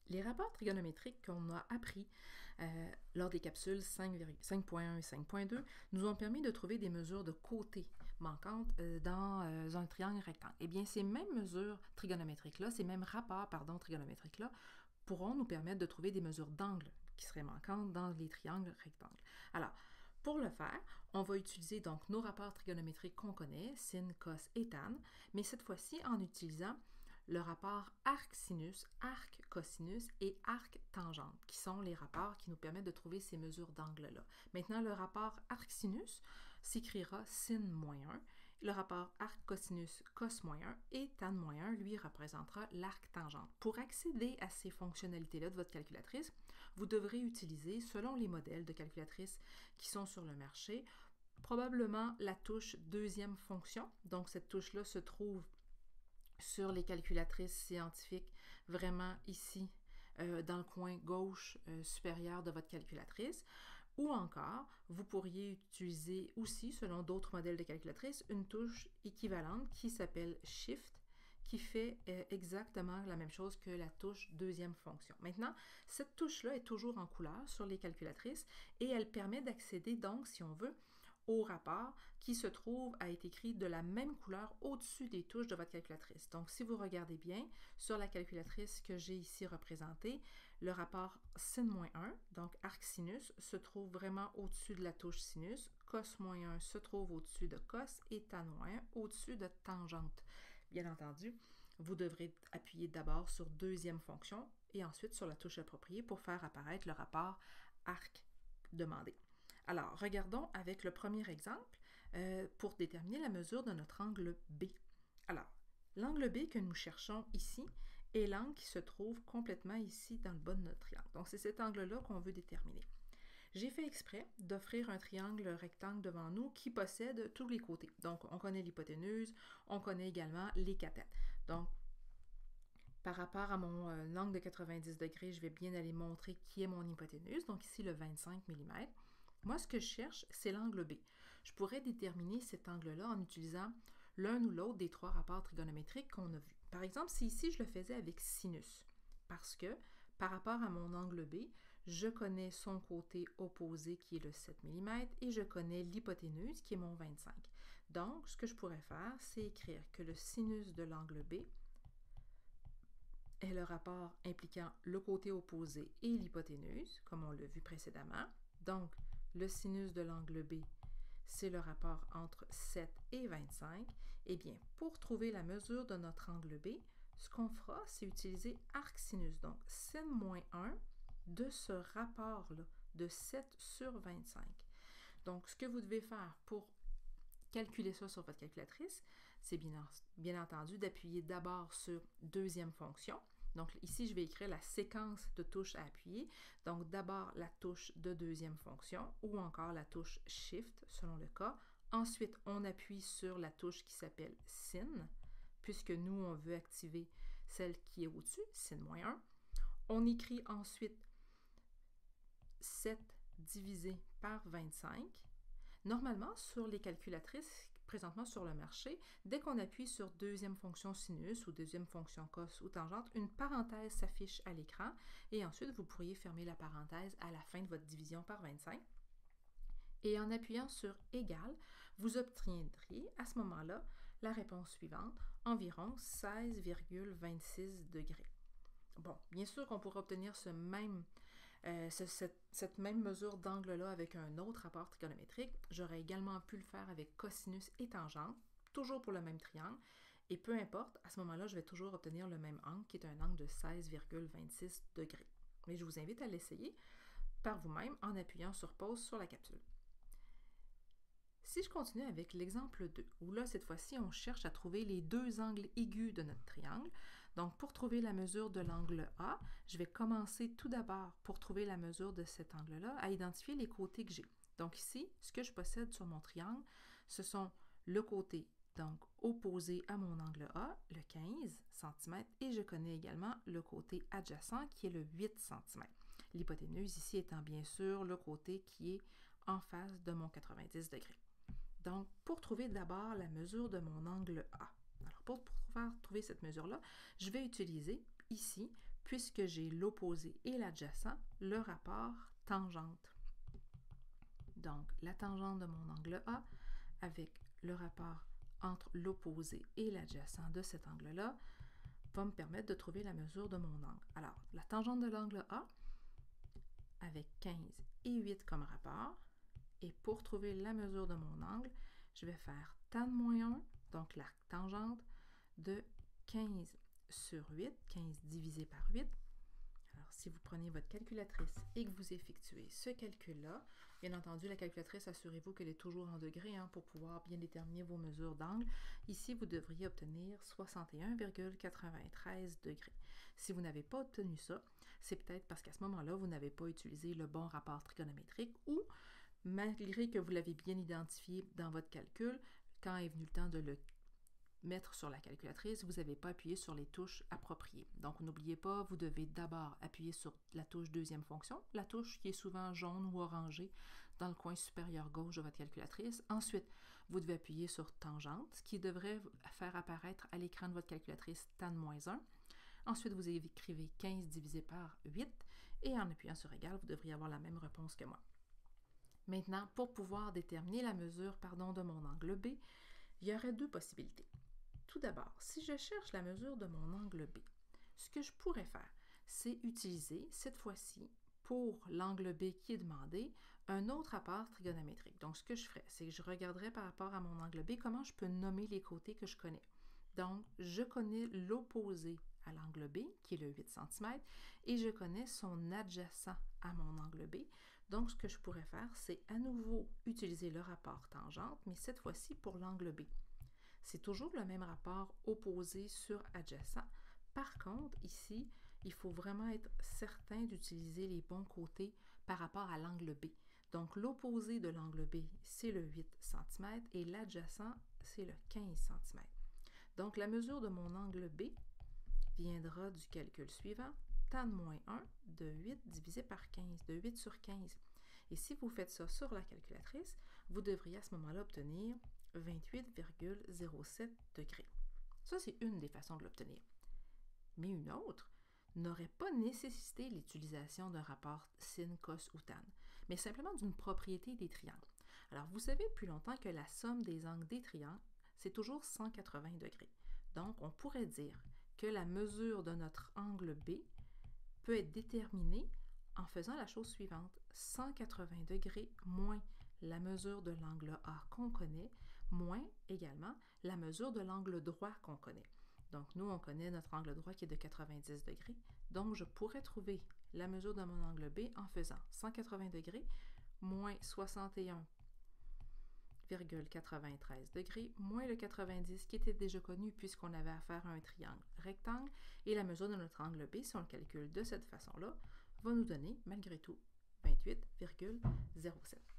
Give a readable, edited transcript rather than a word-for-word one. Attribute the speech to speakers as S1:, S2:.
S1: Les rapports trigonométriques qu'on a appris lors des capsules 5.1 et 5.2 nous ont permis de trouver des mesures de côté manquantes dans un triangle rectangle. Eh bien, ces mêmes mesures trigonométriques-là, ces mêmes rapports, trigonométriques-là, pourront nous permettre de trouver des mesures d'angle qui seraient manquantes dans les triangles rectangles. Alors, pour le faire, on va utiliser donc nos rapports trigonométriques qu'on connaît, sin, cos et tan, mais cette fois-ci en utilisant le rapport arc-sinus, arc-cosinus et arc-tangente, qui sont les rapports qui nous permettent de trouver ces mesures d'angle-là. Maintenant, le rapport arc-sinus s'écrira sin-1, le rapport arc-cosinus, cos-1 et tan-1, lui, représentera l'arc-tangente. Pour accéder à ces fonctionnalités-là de votre calculatrice, vous devrez utiliser, selon les modèles de calculatrices qui sont sur le marché, probablement la touche deuxième fonction. Donc, cette touche-là se trouve sur les calculatrices scientifiques, vraiment ici, dans le coin gauche supérieur de votre calculatrice. Ou encore, vous pourriez utiliser aussi, selon d'autres modèles de calculatrice, une touche équivalente qui s'appelle Shift, qui fait exactement la même chose que la touche deuxième fonction. Maintenant, cette touche-là est toujours en couleur sur les calculatrices et elle permet d'accéder donc, si on veut, au rapport qui se trouve à être écrit de la même couleur au-dessus des touches de votre calculatrice. Donc, si vous regardez bien, sur la calculatrice que j'ai ici représentée, le rapport sin-1, donc arc-sinus, se trouve vraiment au-dessus de la touche sinus, cos-1 se trouve au-dessus de cos et tan-1 au-dessus de tangente. Bien entendu, vous devrez appuyer d'abord sur deuxième fonction et ensuite sur la touche appropriée pour faire apparaître le rapport arc demandé. Alors, regardons avec le premier exemple pour déterminer la mesure de notre angle B. Alors, l'angle B que nous cherchons ici est l'angle qui se trouve complètement ici dans le bas de notre triangle. Donc, c'est cet angle-là qu'on veut déterminer. J'ai fait exprès d'offrir un triangle rectangle devant nous qui possède tous les côtés. Donc, on connaît l'hypoténuse, on connaît également les cathètes. Donc, par rapport à mon angle de 90 degrés, je vais bien aller montrer qui est mon hypoténuse. Donc, ici, le 25 mm. Moi, ce que je cherche, c'est l'angle B. Je pourrais déterminer cet angle-là en utilisant l'un ou l'autre des trois rapports trigonométriques qu'on a vus. Par exemple, si ici, je le faisais avec sinus, parce que par rapport à mon angle B, je connais son côté opposé qui est le 7 mm et je connais l'hypoténuse qui est mon 25. Donc, ce que je pourrais faire, c'est écrire que le sinus de l'angle B est le rapport impliquant le côté opposé et l'hypoténuse, comme on l'a vu précédemment. Donc, le sinus de l'angle B, c'est le rapport entre 7 et 25. Eh bien, pour trouver la mesure de notre angle B, ce qu'on fera, c'est utiliser arc-sinus, donc sin-1 de ce rapport-là, de 7 sur 25. Donc, ce que vous devez faire pour calculer ça sur votre calculatrice, c'est bien entendu d'appuyer d'abord sur deuxième fonction. Donc ici, je vais écrire la séquence de touches à appuyer. Donc d'abord la touche de deuxième fonction ou encore la touche Shift selon le cas. Ensuite, on appuie sur la touche qui s'appelle Sin, puisque nous, on veut activer celle qui est au-dessus, sin-1. On écrit ensuite 7 divisé par 25. Normalement, sur les calculatrices présentement sur le marché, dès qu'on appuie sur deuxième fonction sinus ou deuxième fonction cos ou tangente, une parenthèse s'affiche à l'écran et ensuite vous pourriez fermer la parenthèse à la fin de votre division par 25. Et en appuyant sur égal, vous obtiendriez à ce moment-là la réponse suivante, environ 16,26 degrés. Bon, bien sûr qu'on pourrait obtenir cette même mesure d'angle-là avec un autre rapport trigonométrique. J'aurais également pu le faire avec cosinus et tangente, toujours pour le même triangle. Et peu importe, à ce moment-là, je vais toujours obtenir le même angle, qui est un angle de 16,26 degrés. Mais je vous invite à l'essayer par vous-même en appuyant sur pause sur la capsule. Si je continue avec l'exemple 2, où là, cette fois-ci, on cherche à trouver les deux angles aigus de notre triangle. Donc, pour trouver la mesure de l'angle A, je vais commencer tout d'abord, pour trouver la mesure de cet angle-là, à identifier les côtés que j'ai. Donc ici, ce que je possède sur mon triangle, ce sont le côté donc opposé à mon angle A, le 15 cm, et je connais également le côté adjacent qui est le 8 cm. L'hypoténuse ici étant bien sûr le côté qui est en face de mon 90 degrés. Donc, pour trouver d'abord la mesure de mon angle A. Alors, pour pouvoir trouver cette mesure-là, je vais utiliser ici puisque j'ai l'opposé et l'adjacent, le rapport tangente. Donc, la tangente de mon angle A avec le rapport entre l'opposé et l'adjacent de cet angle-là va me permettre de trouver la mesure de mon angle. Alors, la tangente de l'angle A avec 15 et 8 comme rapport, et pour trouver la mesure de mon angle, je vais faire tan de moins 1, donc la tangente de 15 sur 8, 15 divisé par 8. Alors, si vous prenez votre calculatrice et que vous effectuez ce calcul-là, bien entendu, la calculatrice, assurez-vous qu'elle est toujours en degrés pour pouvoir bien déterminer vos mesures d'angle. Ici, vous devriez obtenir 61,93 degrés. Si vous n'avez pas obtenu ça, c'est peut-être parce qu'à ce moment-là, vous n'avez pas utilisé le bon rapport trigonométrique ou, malgré que vous l'avez bien identifié dans votre calcul, quand est venu le temps de le mettre sur la calculatrice, vous n'avez pas appuyé sur les touches appropriées. Donc, n'oubliez pas, vous devez d'abord appuyer sur la touche deuxième fonction, la touche qui est souvent jaune ou orangée dans le coin supérieur gauche de votre calculatrice. Ensuite, vous devez appuyer sur tangente, ce qui devrait faire apparaître à l'écran de votre calculatrice tan de moins 1. Ensuite, vous écrivez 15 divisé par 8 et en appuyant sur égal, vous devriez avoir la même réponse que moi. Maintenant, pour pouvoir déterminer la mesure de mon angle B, il y aurait deux possibilités. Tout d'abord, si je cherche la mesure de mon angle B, ce que je pourrais faire, c'est utiliser cette fois-ci, pour l'angle B qui est demandé, un autre rapport trigonométrique. Donc, ce que je ferais, c'est que je regarderais par rapport à mon angle B comment je peux nommer les côtés que je connais. Donc, je connais l'opposé à l'angle B, qui est le 8 cm, et je connais son adjacent à mon angle B. Donc, ce que je pourrais faire, c'est à nouveau utiliser le rapport tangente, mais cette fois-ci pour l'angle B. C'est toujours le même rapport opposé sur adjacent. Par contre, ici, il faut vraiment être certain d'utiliser les bons côtés par rapport à l'angle B. Donc, l'opposé de l'angle B, c'est le 8 cm et l'adjacent, c'est le 15 cm. Donc, la mesure de mon angle B viendra du calcul suivant, tan de moins 1 de 8 divisé par 15, de 8 sur 15. Et si vous faites ça sur la calculatrice, vous devriez à ce moment-là obtenir 28,07 degrés. Ça, c'est une des façons de l'obtenir. Mais une autre n'aurait pas nécessité l'utilisation d'un rapport sin, cos ou tan, mais simplement d'une propriété des triangles. Alors, vous savez depuis longtemps que la somme des angles des triangles, c'est toujours 180 degrés. Donc, on pourrait dire que la mesure de notre angle B peut être déterminée en faisant la chose suivante. 180 degrés moins la mesure de l'angle A qu'on connaît, moins également la mesure de l'angle droit qu'on connaît. Donc, nous, on connaît notre angle droit qui est de 90 degrés. Donc, je pourrais trouver la mesure de mon angle B en faisant 180 degrés moins 61,93 degrés moins le 90 qui était déjà connu puisqu'on avait affaire à un triangle rectangle. Et la mesure de notre angle B, si on le calcule de cette façon-là, va nous donner, malgré tout, 28,07.